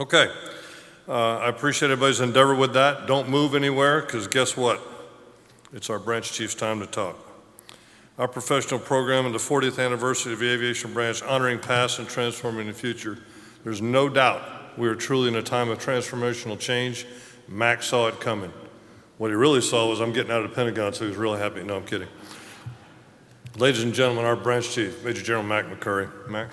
Okay, I appreciate everybody's endeavor with that. Don't move anywhere, because guess what? It's our branch chief's time to talk. Our professional program and the 40th anniversary of the Aviation branch, honoring past and transforming the future. There's no doubt we are truly in a time of transformational change. Mac saw it coming. What he really saw was I'm getting out of the Pentagon, so he was really happy. No, I'm kidding. Ladies and gentlemen, our branch chief, Major General Mac McCurry. Mac.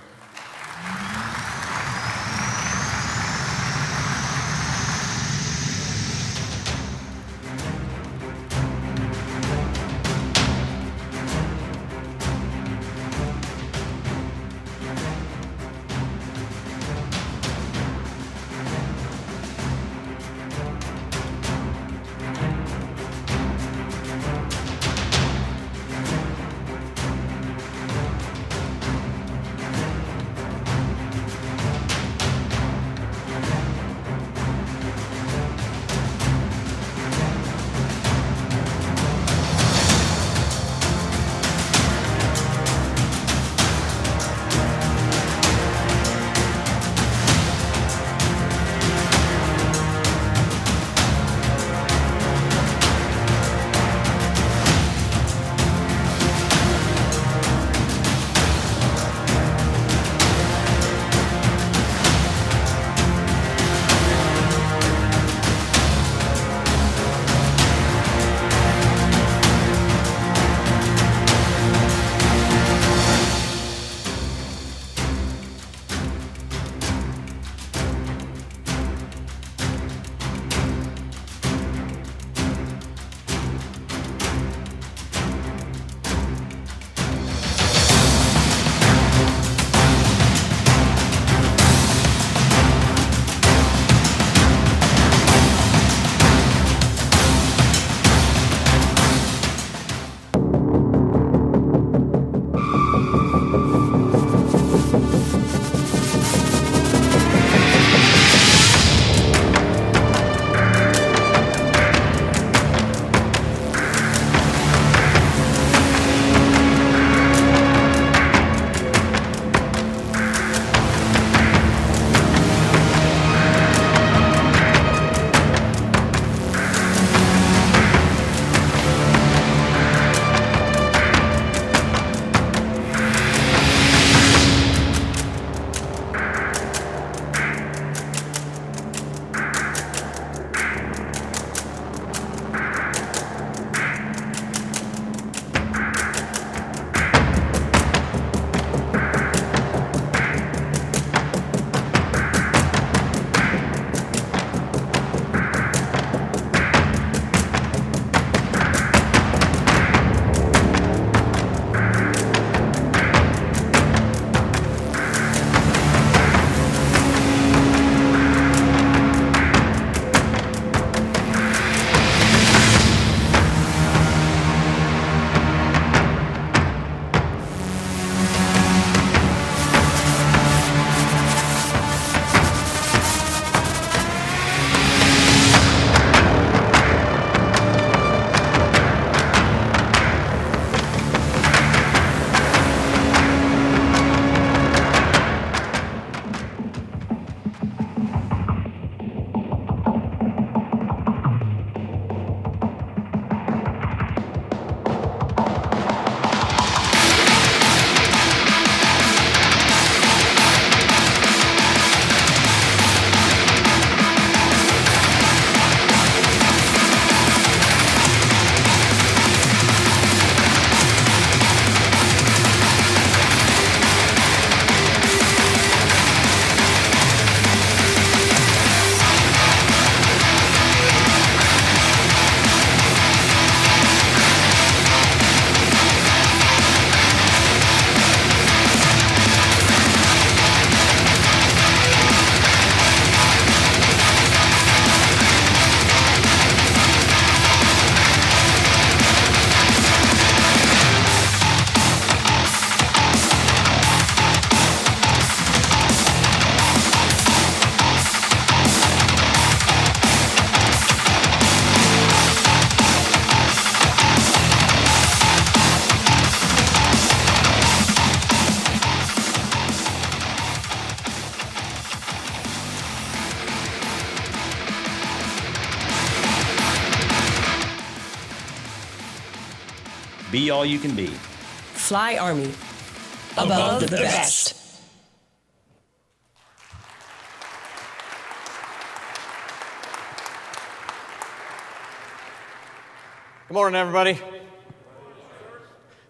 be all you can be. Fly Army. Above the best. Good morning, everybody.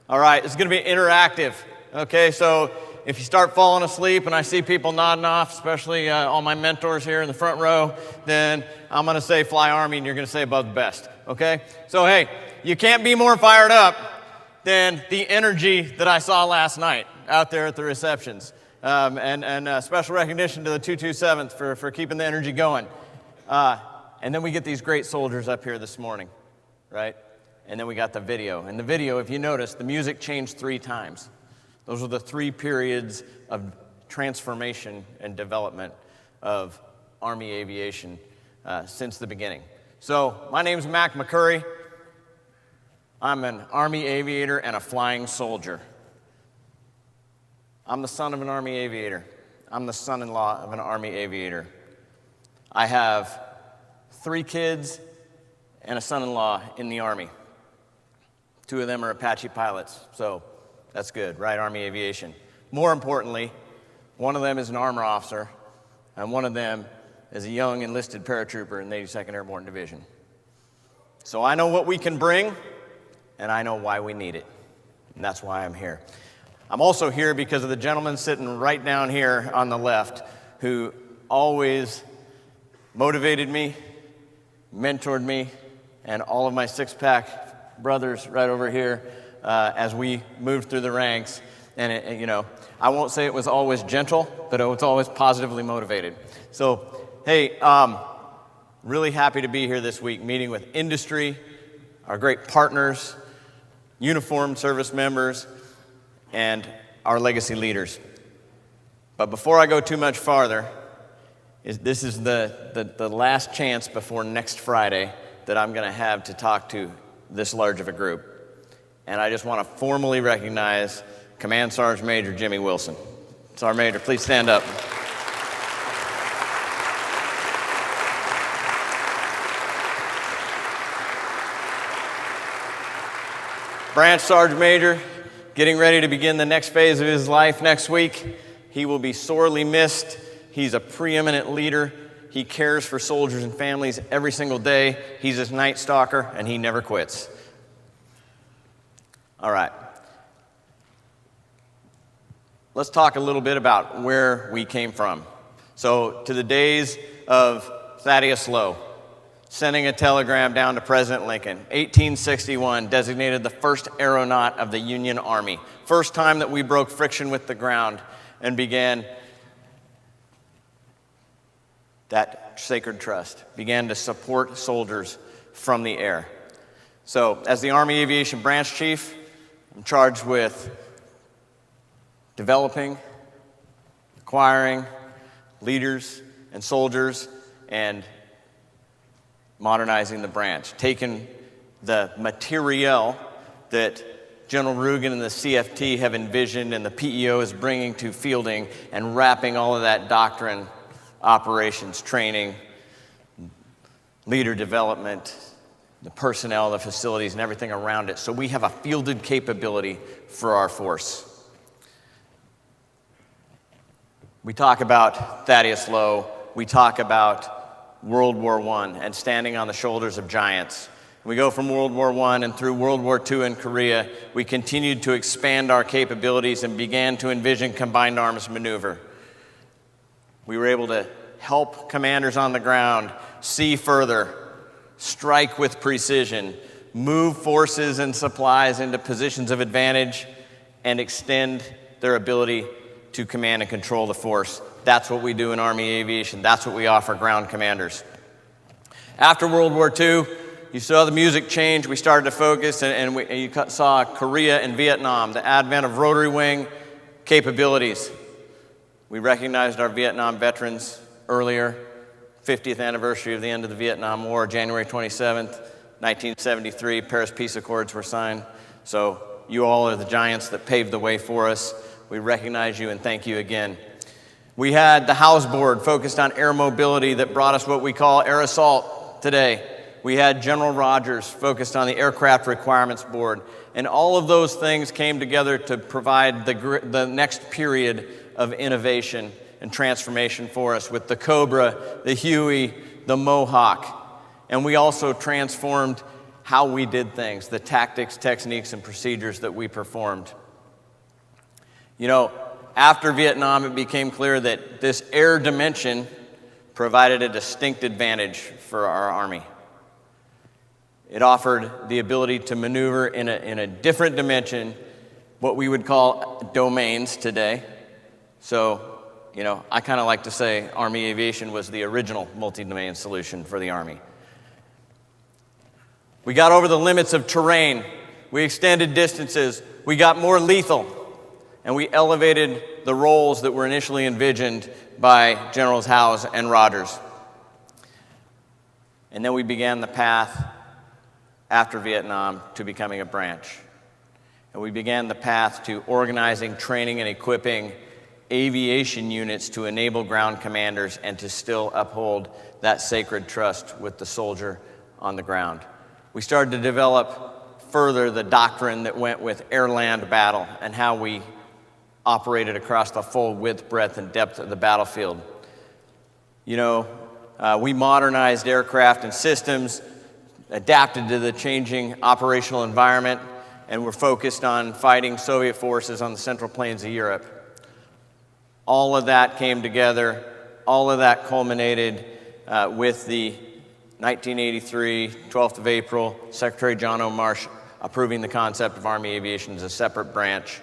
All right, it's going to be interactive. Okay, so if you start falling asleep and I see people nodding off, especially all my mentors here in the front row, then I'm going to say Fly Army and you're going to say above the best. Okay? So, hey, you can't be more fired up than the energy that I saw last night out there at the receptions. And special recognition to the 227th for keeping the energy going. And then we get these great soldiers up here this morning, right? And then we got the video. And the video, if you notice, the music changed 3 times. Those are the 3 periods of transformation and development of Army aviation since the beginning. So my name's McCurry. I'm an Army aviator and a flying soldier. I'm the son of an Army aviator. I'm the son-in-law of an Army aviator. I have 3 kids and a son-in-law in the Army. 2 of them are Apache pilots, so that's good, right? Army aviation. More importantly, one of them is an armor officer, and one of them is a young enlisted paratrooper in the 82nd Airborne Division. So I know what we can bring, and I know why we need it, and that's why I'm here. I'm also here because of the gentleman sitting right down here on the left who always motivated me, mentored me, and all of my six-pack brothers right over here as we moved through the ranks. And, I won't say it was always gentle, but it was always positively motivated. So, hey, really happy to be here this week, meeting with industry, our great partners, uniformed service members, and our legacy leaders. But before I go too much farther, this is the last chance before next Friday that I'm going to have to talk to this large of a group. And I just want to formally recognize Command Sergeant Major Jimmy Wilson. Sergeant Major, please stand up. Branch Sergeant Major, getting ready to begin the next phase of his life next week. He will be sorely missed. He's a preeminent leader. He cares for soldiers and families every single day. He's a night stalker, and he never quits. All right. Let's talk a little bit about where we came from. So, to the days of Thaddeus Lowe, sending a telegram down to President Lincoln, 1861, designated the first aeronaut of the Union Army. First time that we broke friction with the ground and began that sacred trust, began to support soldiers from the air. So, as the Army Aviation Branch Chief, I'm charged with developing, acquiring leaders and soldiers, and modernizing the branch, taking the materiel that General Rugen and the CFT have envisioned and the PEO is bringing to fielding and wrapping all of that doctrine, operations, training, leader development, the personnel, the facilities, and everything around it. So we have a fielded capability for our force. We talk about Thaddeus Lowe. We talk about World War I and standing on the shoulders of giants. We go from World War I and through World War II in Korea, we continued to expand our capabilities and began to envision combined arms maneuver. We were able to help commanders on the ground see further, strike with precision, move forces and supplies into positions of advantage, and extend their ability to command and control the force. That's what we do in Army Aviation. That's what we offer ground commanders. After World War II, you saw the music change. We started to focus, and you saw Korea and Vietnam, the advent of rotary wing capabilities. We recognized our Vietnam veterans earlier. 50th anniversary of the end of the Vietnam War, January 27th, 1973, Paris Peace Accords were signed. So you all are the giants that paved the way for us. We recognize you and thank you again. We had the House Board focused on air mobility that brought us what we call air assault today. We had General Rogers focused on the Aircraft Requirements Board. And all of those things came together to provide the next period of innovation and transformation for us with the Cobra, the Huey, the Mohawk. And we also transformed how we did things, the tactics, techniques, and procedures that we performed. You know, after Vietnam, it became clear that this air dimension provided a distinct advantage for our Army. It offered the ability to maneuver in a different dimension, what we would call domains today. So, you know, I kind of like to say Army Aviation was the original multi-domain solution for the Army. We got over the limits of terrain, we extended distances, we got more lethal, and we elevated the roles that were initially envisioned by Generals Howze and Rogers. And then we began the path after Vietnam to becoming a branch. And we began the path to organizing, training, and equipping aviation units to enable ground commanders and to still uphold that sacred trust with the soldier on the ground. We started to develop further the doctrine that went with air-land battle and how we operated across the full width, breadth, and depth of the battlefield. You know, we modernized aircraft and systems, adapted to the changing operational environment, and were focused on fighting Soviet forces on the Central Plains of Europe. All of that came together, all of that culminated with the 1983, 12th of April, Secretary John O. Marsh approving the concept of Army Aviation as a separate branch.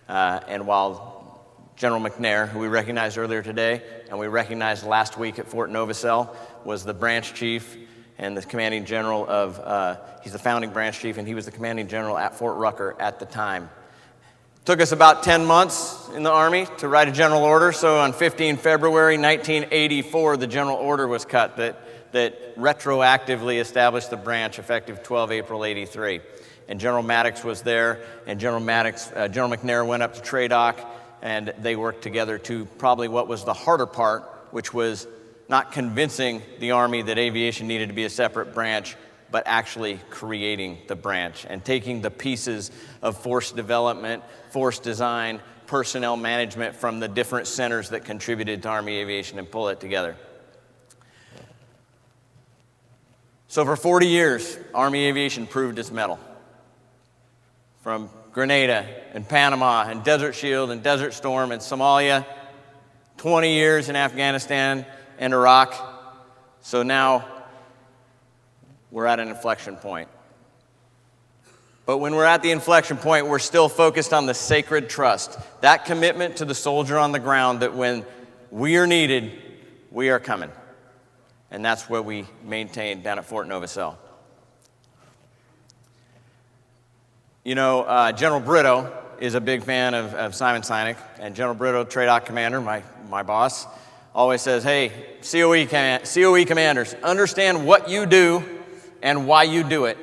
And while General McNair, who we recognized earlier today, and we recognized last week at Fort Novosel, was the branch chief and the commanding general of, he's the founding branch chief, and he was the commanding general at Fort Rucker at the time. Took us about 10 months in the Army to write a general order, so on 15 February 1984, the general order was cut that retroactively established the branch effective 12 April 83. And General Maddox was there, and General McNair went up to TRADOC, and they worked together to probably what was the harder part, which was not convincing the Army that aviation needed to be a separate branch, but actually creating the branch and taking the pieces of force development, force design, personnel management from the different centers that contributed to Army Aviation and pull it together. So for 40 years, Army Aviation proved its mettle. From Grenada and Panama and Desert Shield and Desert Storm and Somalia, 20 years in Afghanistan and Iraq. So now we're at an inflection point. But when we're at the inflection point, we're still focused on the sacred trust, that commitment to the soldier on the ground that when we are needed, we are coming. And that's what we maintain down at Fort Novosel. You know, General Brito is a big fan of Simon Sinek, and General Brito, TRADOC commander, my boss, always says, hey, COE commanders, understand what you do and why you do it.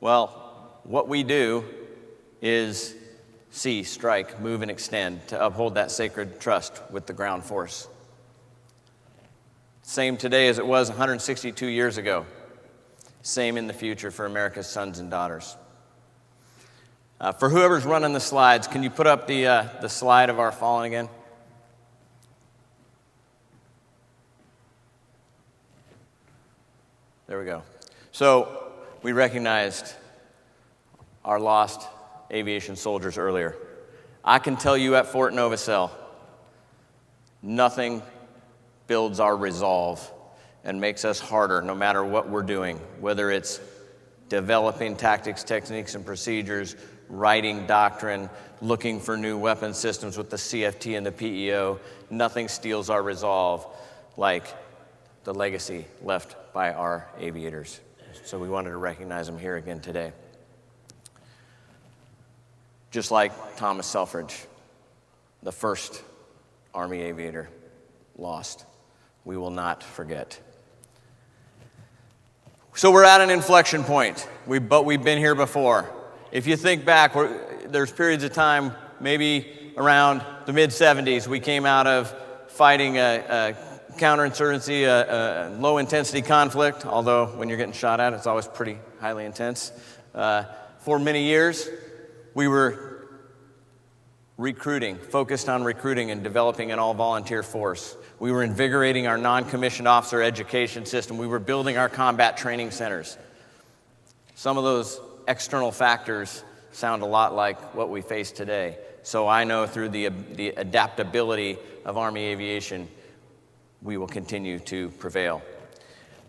Well, what we do is see, strike, move, and extend to uphold that sacred trust with the ground force. Same today as it was 162 years ago. Same in the future for America's sons and daughters. For whoever's running the slides, can you put up the slide of our fallen again? There we go. So we recognized our lost aviation soldiers earlier. I can tell you at Fort Novosel, nothing builds our resolve and makes us harder no matter what we're doing, whether it's developing tactics, techniques, and procedures, writing doctrine, looking for new weapon systems with the CFT and the PEO. Nothing steals our resolve like the legacy left by our aviators. So we wanted to recognize them here again today. Just like Thomas Selfridge, the first Army aviator lost. We will not forget. So we're at an inflection point, but we've been here before. If you think back, there's periods of time, maybe around the mid-'70s, we came out of fighting a counterinsurgency, low-intensity conflict, although when you're getting shot at, it's always pretty highly intense. For many years, we were focused on recruiting and developing an all-volunteer force. We were invigorating our non-commissioned officer education system. We were building our combat training centers. Some of those external factors sound a lot like what we face today. So I know through the adaptability of Army aviation, we will continue to prevail.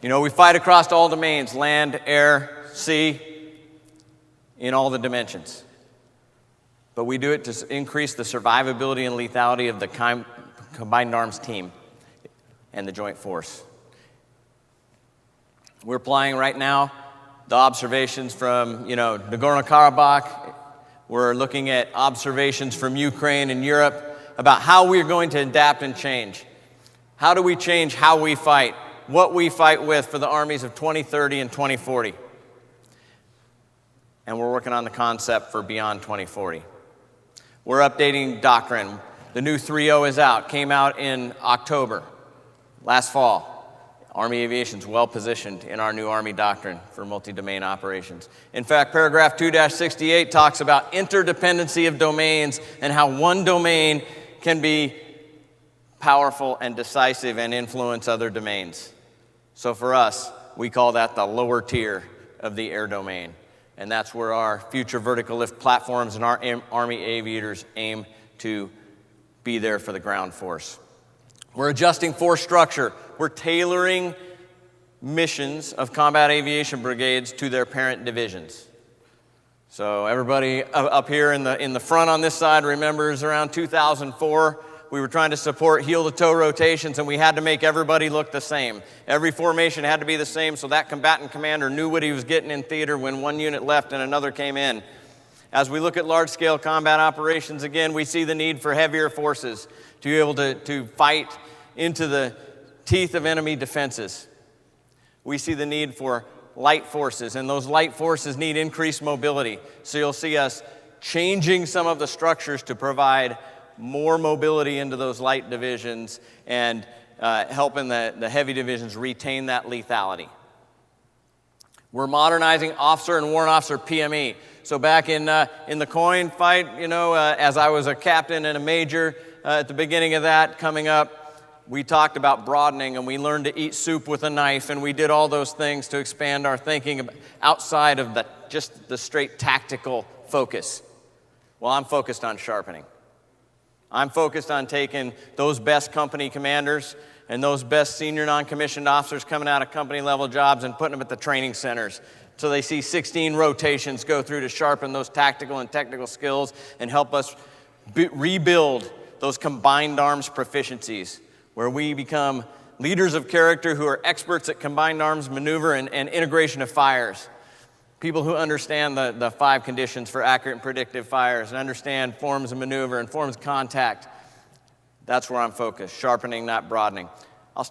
You know, we fight across all domains, land, air, sea, in all the dimensions. But we do it to increase the survivability and lethality of the combined arms team and the joint force. We're applying right now the observations from, Nagorno-Karabakh. We're looking at observations from Ukraine and Europe about how we're going to adapt and change. How do we change how we fight, what we fight with for the armies of 2030 and 2040? And we're working on the concept for beyond 2040. We're updating doctrine. The new 3.0 is out, came out in October, last fall. Army Aviation's well positioned in our new Army doctrine for multi-domain operations. In fact, paragraph 2-68 talks about interdependency of domains and how one domain can be powerful and decisive and influence other domains. So for us, we call that the lower tier of the air domain. And that's where our future vertical lift platforms and our Army aviators aim to be there for the ground force. We're adjusting force structure. We're tailoring missions of combat aviation brigades to their parent divisions. So everybody up here in the front on this side remembers around 2004, we were trying to support heel-to-toe rotations, and we had to make everybody look the same. Every formation had to be the same so that combatant commander knew what he was getting in theater when one unit left and another came in. As we look at large-scale combat operations, again, we see the need for heavier forces to be able to fight into the teeth of enemy defenses. We see the need for light forces, and those light forces need increased mobility. So you'll see us changing some of the structures to provide more mobility into those light divisions and helping the heavy divisions retain that lethality. We're modernizing officer and warrant officer PME. So back in the coin fight, as I was a captain and a major at the beginning of that coming up, we talked about broadening, and we learned to eat soup with a knife, and we did all those things to expand our thinking outside of just the straight tactical focus. Well, I'm focused on sharpening. I'm focused on taking those best company commanders and those best senior non-commissioned officers coming out of company-level jobs and putting them at the training centers so they see 16 rotations go through to sharpen those tactical and technical skills and help us rebuild those combined arms proficiencies, where we become leaders of character who are experts at combined arms maneuver and integration of fires. People who understand the 5 conditions for accurate and predictive fires and understand forms of maneuver and forms of contact. That's where I'm focused, sharpening, not broadening.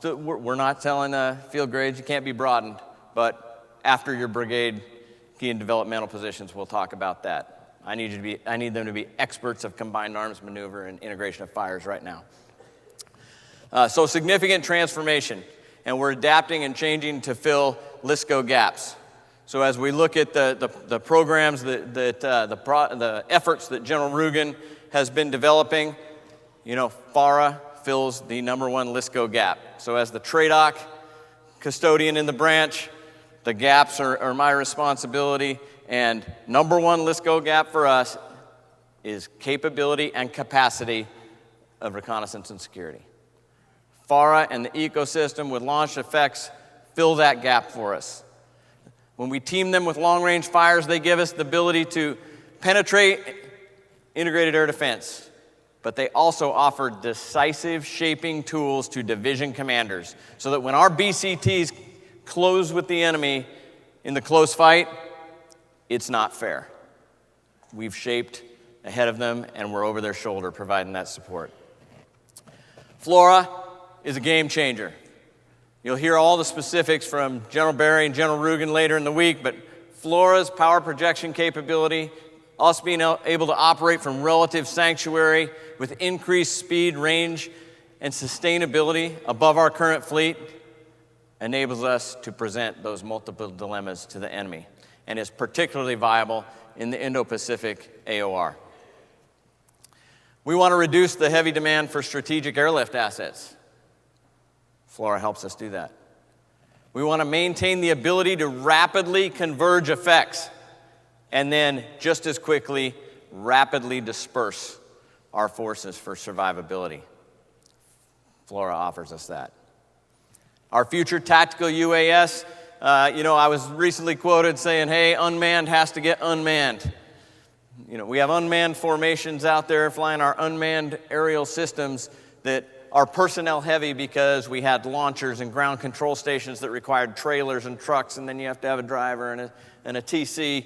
We're not telling field grades you can't be broadened, but after your brigade key and developmental positions, we'll talk about that. I need them to be experts of combined arms maneuver and integration of fires right now. So significant transformation, and we're adapting and changing to fill LISCO gaps. So as we look at the programs, the efforts that General Rugen has been developing, FARA fills the #1 LISCO gap. So as the TRADOC custodian in the branch, the gaps are my responsibility, and #1 LISCO gap for us is capability and capacity of reconnaissance and security. FARA and the ecosystem with launch effects fill that gap for us. When we team them with long-range fires, they give us the ability to penetrate integrated air defense. But they also offer decisive shaping tools to division commanders so that when our BCTs close with the enemy in the close fight, it's not fair. We've shaped ahead of them, and we're over their shoulder providing that support. FLORA is a game changer. You'll hear all the specifics from General Barry and General Rugen later in the week, but FLORA's power projection capability, us being able to operate from relative sanctuary with increased speed, range, and sustainability above our current fleet enables us to present those multiple dilemmas to the enemy, and is particularly viable in the Indo-Pacific AOR. We want to reduce the heavy demand for strategic airlift assets. FLRAA helps us do that. We want to maintain the ability to rapidly converge effects and then just as quickly rapidly disperse our forces for survivability. FLRAA offers us that. Our future tactical UAS, I was recently quoted saying, hey, unmanned has to get unmanned. We have unmanned formations out there flying our unmanned aerial systems that are personnel heavy because we had launchers and ground control stations that required trailers and trucks, and then you have to have a driver and a TC.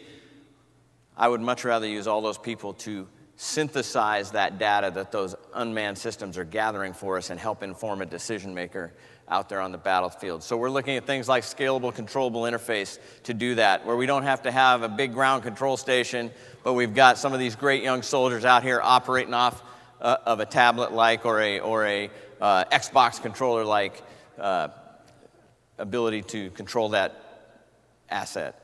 I would much rather use all those people to synthesize that data that those unmanned systems are gathering for us and help inform a decision maker out there on the battlefield. So we're looking at things like scalable, controllable interface to do that, where we don't have to have a big ground control station, but we've got some of these great young soldiers out here operating off of a tablet-like or a Xbox controller-like ability to control that asset.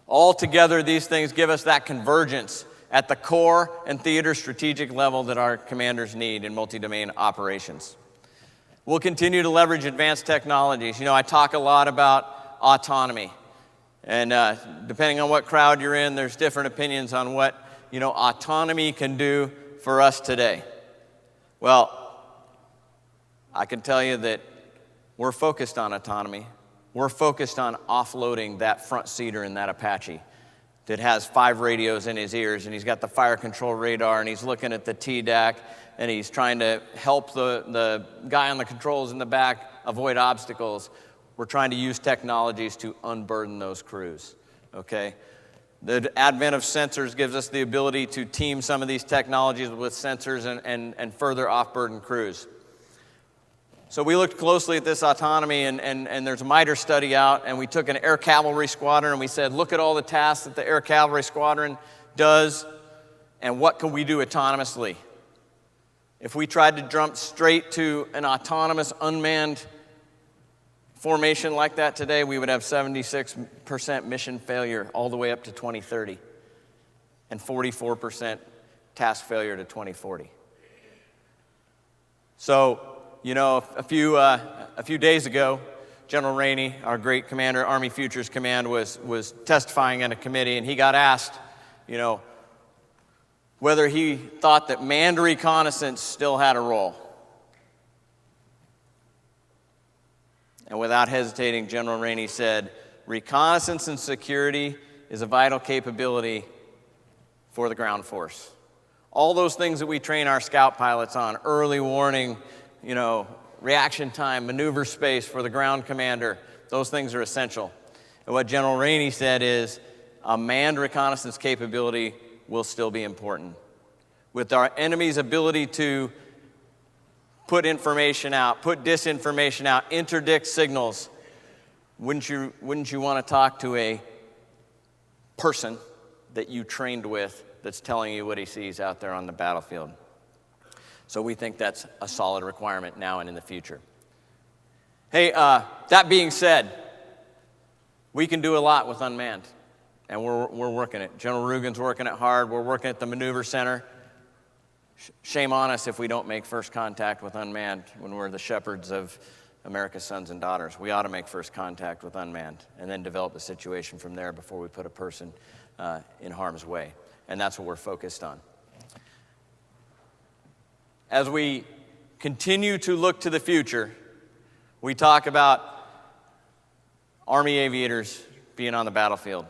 Altogether, these things give us that convergence at the core and theater strategic level that our commanders need in multi-domain operations. We'll continue to leverage advanced technologies. I talk a lot about autonomy. And depending on what crowd you're in, there's different opinions on what, autonomy can do for us today. Well, I can tell you that we're focused on autonomy. We're focused on offloading that front seater in that Apache that has 5 radios in his ears, and he's got the fire control radar, and he's looking at the TDAC, and he's trying to help the guy on the controls in the back avoid obstacles. We're trying to use technologies to unburden those crews, okay? The advent of sensors gives us the ability to team some of these technologies with sensors and further off-burden crews. So we looked closely at this autonomy, and there's a MITRE study out, and we took an air cavalry squadron, and we said, look at all the tasks that the air cavalry squadron does, and what can we do autonomously? If we tried to jump straight to an autonomous, unmanned formation like that today, we would have 76% mission failure all the way up to 2030, and 44% task failure to 2040. So, a few days ago, General Rainey, our great commander, Army Futures Command, was testifying in a committee, and he got asked, whether he thought that manned reconnaissance still had a role. And without hesitating, General Rainey said, reconnaissance and security is a vital capability for the ground force. All those things that we train our scout pilots on, early warning, reaction time, maneuver space for the ground commander, those things are essential. And what General Rainey said is a manned reconnaissance capability will still be important. With our enemy's ability to put information out, put disinformation out, interdict signals, wouldn't you want to talk to a person that you trained with that's telling you what he sees out there on the battlefield? So we think that's a solid requirement now and in the future. Hey, that being said, we can do a lot with unmanned, and we're working it. General Rugen's working it hard. We're working at the Maneuver Center. Shame on us if we don't make first contact with unmanned when we're the shepherds of America's sons and daughters. We ought to make first contact with unmanned and then develop the situation from there before we put a person in harm's way. And that's what we're focused on. As we continue to look to the future, we talk about Army aviators being on the battlefield.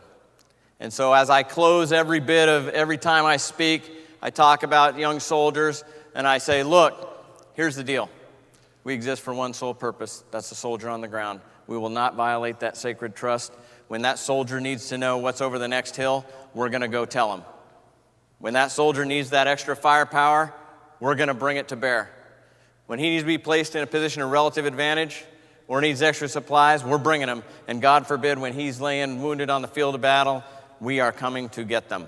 And so as I close every time I speak, I talk about young soldiers, and I say, look, here's the deal. We exist for one sole purpose. That's the soldier on the ground. We will not violate that sacred trust. When that soldier needs to know what's over the next hill, we're going to go tell him. When that soldier needs that extra firepower, we're going to bring it to bear. When he needs to be placed in a position of relative advantage or needs extra supplies, we're bringing them. And God forbid, when he's laying wounded on the field of battle, we are coming to get them.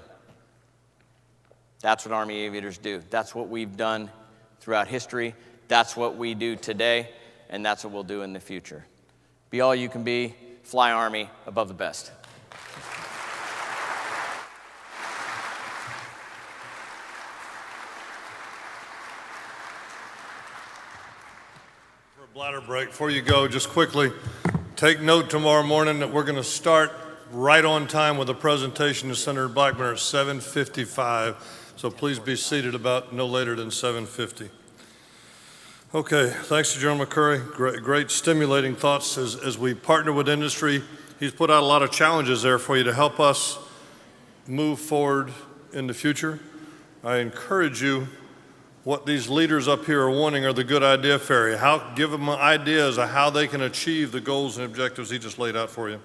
That's what Army aviators do. That's what we've done throughout history, That's what we do today, and that's what we'll do in the future. Be all you can be, fly Army, above the best. For a bladder break, before you go, just quickly, take note tomorrow morning that we're going to start right on time with a presentation to Senator Blackburn at 7:55. So please be seated about no later than 7:50. Okay, thanks to General McCurry. Great stimulating thoughts as we partner with industry. He's put out a lot of challenges there for you to help us move forward in the future. I encourage you, what these leaders up here are wanting are the good idea fairy. Give them ideas of how they can achieve the goals and objectives he just laid out for you.